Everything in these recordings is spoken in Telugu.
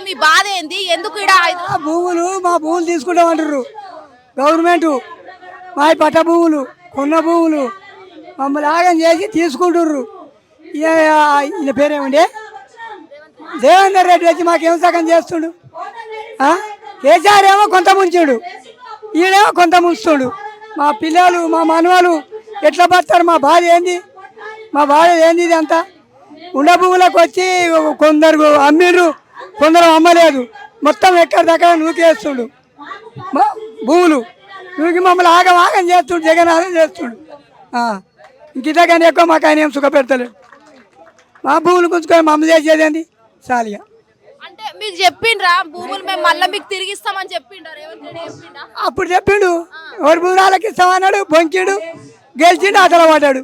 మీ బాధ ఏంది? ఎందుకు ఈడ మా భూములు తీసుకుంటామంటారు గవర్నమెంట్. మా పట్ట భూములు కొన్న భూములు మమ్మల్ని ఆగం చేసి తీసుకుంటుర్రు. ఈయన పేరేమండి? దేవేందర్ రెడ్డి వచ్చి మాకేం సగం చేస్తుడు. కేసీఆర్ ఏమో కొంత ముంచుడు, ఈయనేమో కొంత ముంచుతుడు. మా పిల్లలు మా మనవాళ్ళు ఎట్లా పడతారు? మా బాధ ఏంది? మా బాధ ఏంది? ఇది అంతా ఉండ భూములకు వచ్చి కొందరు అమ్మిర్రు, కొందరు అమ్మలేదు. మొత్తం ఎక్కడిదక్కడ నూకేస్తుండు భూములు. నూకి మమ్మల్ని ఆగం ఆగం చేస్తుండు, జగన్ ఆగం చేస్తుండు. ఇంకింతకని ఎక్కువ మాకు ఆయన ఏం సుఖపెడతలేడు. మా భూములు గుంజుకొని మమ్మల్ని చేసేది ఏంది? సాలిగా అంటే మీకు చెప్పిండ్రా భూములు మేము మళ్ళీ మీకు తిరిగి ఇస్తామని చెప్పిండ్రా? అప్పుడు చెప్పిండు. ఎవరి భూములకి ఇస్తామన్నాడు, బొంకిడు, గెలిచిండు, ఆటలు పడ్డాడు.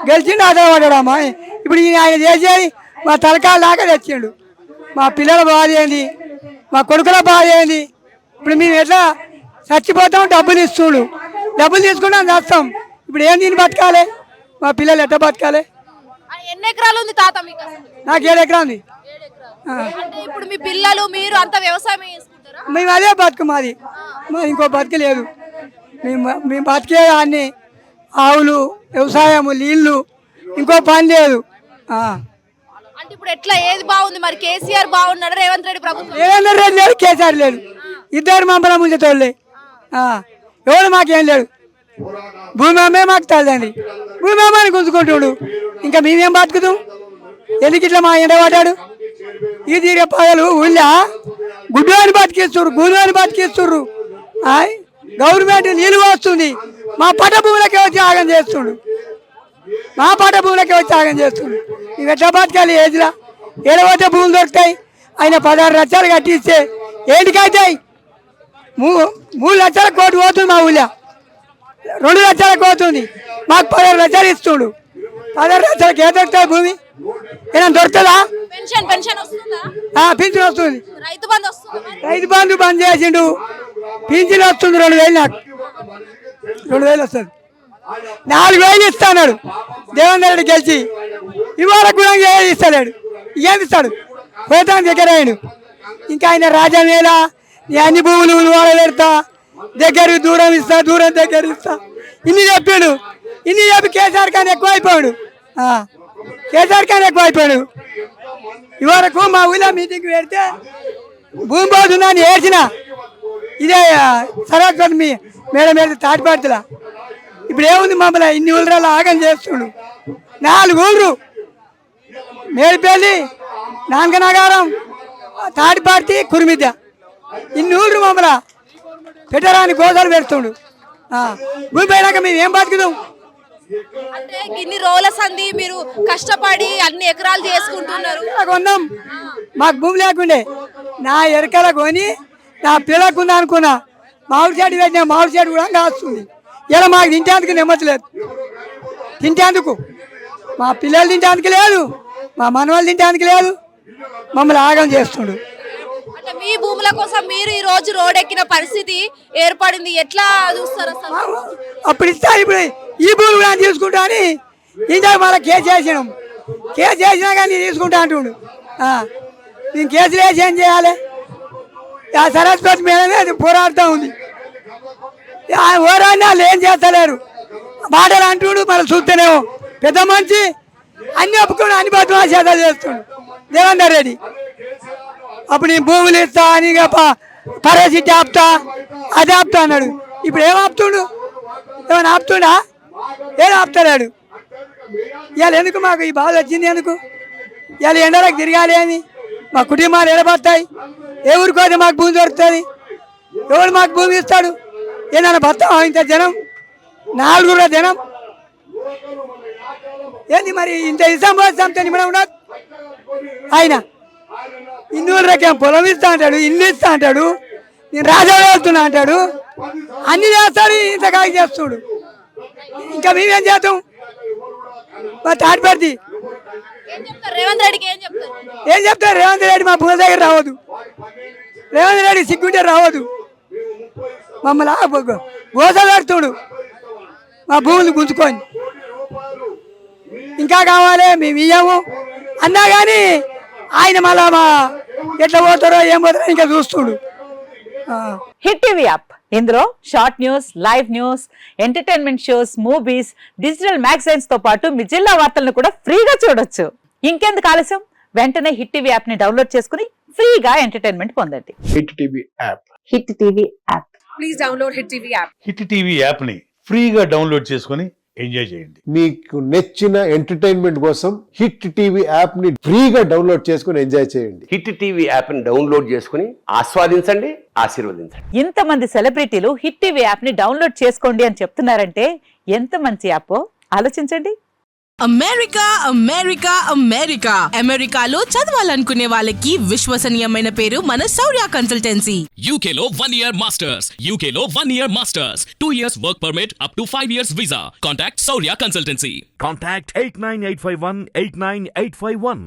గెలిచిండు, ఆటలు పడ్డాడు. అమ్మా ఇప్పుడు ఆయన చేసేది మా తలకాయలు దాకా తెచ్చిండు. మా పిల్లల బాధ ఏంది? మా కొడుకుల బాధ ఏంది? ఇప్పుడు మేము ఎట్లా చచ్చిపోతాం? డబ్బులు ఇస్తుడు, డబ్బులు తీసుకుంటాం, చేస్తాం. ఇప్పుడు ఏం దీన్ని బతకాలి? మా పిల్లలు ఎట్లా బతకాలి? ఎన్ని ఎకరాలు ఉంది తాత మీకు? నాకు 7 ఎకరాలు ఉంది. అంటే ఇప్పుడు మీ పిల్లలు మీరు అంతా వ్యవసాయం చేసుకుంటారా? మేము అదే బతుకు మాది ఇంకో బతుకు లేదు. మేము బతికే అన్ని ఆవులు, వ్యవసాయము, నీళ్ళు, ఇంకో పని లేదు. అంటే ఇప్పుడు ఎట్లా ఏది బాగుంది మరి? కేసీఆర్ బాగున్నాడు, రేవంత్ రెడ్డి ప్రభుత్వం? రేవంత్ రెడ్డి లేడు, కేసీఆర్ లేడు. ఇద్దరు మమ్మల్ని ముంచేతోళ్ళే. ఎవరు మాకేం లేడు. భూమి అమ్మే మాకు తల్లిదండి. భూమి అమ్మని గుంజుకుంటుడు. ఇంకా మేమేం బతుకుతాం? ఎందుకు ఇట్లా మా ఎండ పడ్డాడు? ఈ తీరే పగలు ఊళ్ళో గుడ్డు అని బతికిస్తుర్రు, గురు అని బతికిస్తుర్రు. గవర్నమెంట్ నీళ్ళు వస్తుంది, మా పట్ట భూములకే వచ్చి ఆగం చేస్తుడు. మా పట్ట భూములకే వచ్చి ఆగం చేస్తుడు. ఇవి ఎట్లా బతకాలి? ఏదిలా ఏడవతే భూములు దొరుకుతాయి. ఆయన 16 లక్షలు కట్టిస్తే ఏంటికైతాయి? 3 లక్షల కోటి పోతుంది. మా ఊళ్ళో 2 లక్షలకు పోతుంది. మాకు 16 లక్షలు ఇస్తుడు. 16 లక్షలకు ఏ దొరుకుతాయి భూమి? ఏదైనా దొరుకుతుందా? పెన్షన్ వస్తుందా? పింఛన్ వస్తుంది. రైతు బంధు బంద్ చేసిండు. పింఛన్ వస్తుంది 2,000. నాకు 2,000 వస్తుంది. 4,000 ఇస్తాడు దేవేందర్ రెడ్డి గెలిచి. ఇవాళ కూడా ఏది ఇస్తలేడు. ఏమి ఇస్తాడు? పోతాను దగ్గర ఆయన. ఇంకా ఆయన రాజమేళ అన్ని భూములు వాళ్ళ పెడతా, దగ్గర దూరం ఇస్తా, దూరం దగ్గర ఇస్తా, ఇన్ని చెప్పాడు. ఇన్ని చెప్పి కేసీఆర్ కానీ ఎక్కువ అయిపోయాడు. కేసీఆర్ కానీ ఎక్కువ అయిపోయాడు. ఇవరకు మా ఊళ్ళో మీటింగ్ పెడితే భూమి పోతుందని ఏడ్చిన. ఇదే సరస్వతి మేడం మీద తాటిపాడుతులా. ఇప్పుడు ఏముంది? మమ్మల్ని ఇన్ని ఊళ్ళలో ఆగం చేస్తుడు. 4 ఊళ్ళు: మేడిపల్లి, నానకనగారం, తాటిపాటి, కురిమిద్ద. ఇన్ని ఊళ్ళు మమ్మల్ని పెట్టరాని గోసాలు పెడుతుండు. భూమి పోయినాక మేము ఏం బతుకుదాం? అంటే ఇన్ని రోజుల సంధి మీరు కష్టపడి అన్ని ఎకరాలు చేసుకుంటున్నారు. కొన్నాం, మాకు భూమి లేకుండే. నా ఎరకల కొని నా పిల్లకు ఉందా అనుకున్నా. మామిడి చెట్టు పెట్టినా, మామిడి చెట్టు కూడా కాస్తుంది. ఇలా మాకు తింటేందుకు నెమ్మట్లేదు. తింటేందుకు మా పిల్లలు తింటేందుకు లేదు, మా మనవాళ్ళు తింటేందుకు లేదు. మమ్మల్ని ఆగం చేస్తుండు. అంటే మీ భూముల కోసం మీరు ఈ రోజు రోడ్ ఎక్కిన పరిస్థితి ఏర్పడింది. ఎట్లా చూస్తారు అసలు? అప్పుడు ఇస్తా, ఇప్పుడు ఈ భూములు కూడా తీసుకుంటా అని ఇంకా మళ్ళీ కేసు వేసినాం. కేసు వేసినా కానీ తీసుకుంటా అంటుండు. నేను కేసులు వేసి ఏం చేయాలి? ఆ సరస్వతి మీదనే అది పోరాడుతూ ఉంది. ఓరాన్ని వాళ్ళు ఏం చేస్తలేరు. మాటలు అంటుడు, మళ్ళీ చూస్తేనేమో పెద్ద మంచి అన్ని ఒప్పుకొని అన్ని బతుమా చేతలు చేస్తుండు దేవేందర్ రెడ్డి. అప్పుడు నేను భూములు ఇస్తా అని పరసిట్టి ఆపుతా, అది ఆపుతా అన్నాడు. ఇప్పుడు ఏం ఆపుతుండు? ఏమైనా ఆపుతుండా? ఏం ఆపుతాడు? ఇవాళ ఎందుకు మాకు ఈ బాధ వచ్చింది? ఎందుకు ఇవాళ ఎండలకు తిరగాలి అని? మా కుటుంబాలు ఎడబడతాయి. ఏ ఊరికోతే మాకు భూమి దొరుకుతుంది? ఎవరు మాకు భూమి ఇస్తాడు? ఏదైనా బతాం ఇంత జనం, 4 జనం ఏంది మరి? ఇంత ఇస్తాం పోతాం నిమ్మడం ఉండదు. ఆయన ఇన్ని ఊళ్ళకేం పొలం ఇస్తా అంటాడు, ఇల్లు ఇస్తా అంటాడు, నేను రాజా వెళ్తున్నా అంటాడు, అన్ని చేస్తాడు, ఇంత కాకి చేస్తాడు. ఇంకా మేమేం చేస్తాం? మా తాటిపడితే రేవంత్ రెడ్డికి ఏం చెప్తారు? రేవంత్ రెడ్డి మా భూమి దగ్గర రావద్దు. రేవంత్ రెడ్డి సిగ్గుంటే రావద్దు. మమ్మల్ని గోస పెడుతుడు మా భూములు గుంజుకొని. ఇంకా కావాలి మేము ఇయ్యము అన్నా కానీ ఆయన మళ్ళా మా ఎట్లా పోతారో ఏం పోతారో ఇంకా చూస్తుడు. హిట్ టీవీ యాప్ ఇందులో short news, live news, entertainment shows, movies, digital magazines తో పాటు మీ జిల్లా వార్తలను కూడా ఫ్రీగా చూడొచ్చు. ఇంకెందుకు ఆలస్యం, వెంటనే హిట్ టీవీ యాప్ ని డౌన్లోడ్ చేసుకుని ఫ్రీగా ఎంటర్టైన్మెంట్ పొందండి. Hit TV app. Hit TV app. Please download hit TV app. Hit TV యాప్ని ఫ్రీగా డౌన్లోడ్ చేసుకొని ఎంజాయ్ చేయండి. మీకు నచ్చిన ఎంటర్టైన్మెంట్ కోసం హిట్ టీవీ యాప్ ని ఫ్రీగా డౌన్లోడ్ చేసుకుని ఎంజాయ్ చేయండి. హిట్ టీవీ యాప్ ని డౌన్లోడ్ చేసుకుని ఆస్వాదించండి, ఆశీర్వదించండి. ఇంతమంది సెలబ్రిటీలు హిట్ టీవీ యాప్ ని డౌన్లోడ్ చేసుకోండి అని చెప్తున్నారంటే ఎంత మంచి యాప్ ఆలోచించండి. అమెరికా అమెరికా అమెరికా అమెరికాలో చదవాలనుకునే వాళ్ళకి విశ్వసనీయమైన పేరు మన శౌర్య కన్సల్టెన్సీ. UK లో 1 year masters. UK లో 1 year masters. 2 years work permit up to 5 years visa. Contact Saurya Consultancy. Contact 89851 89851.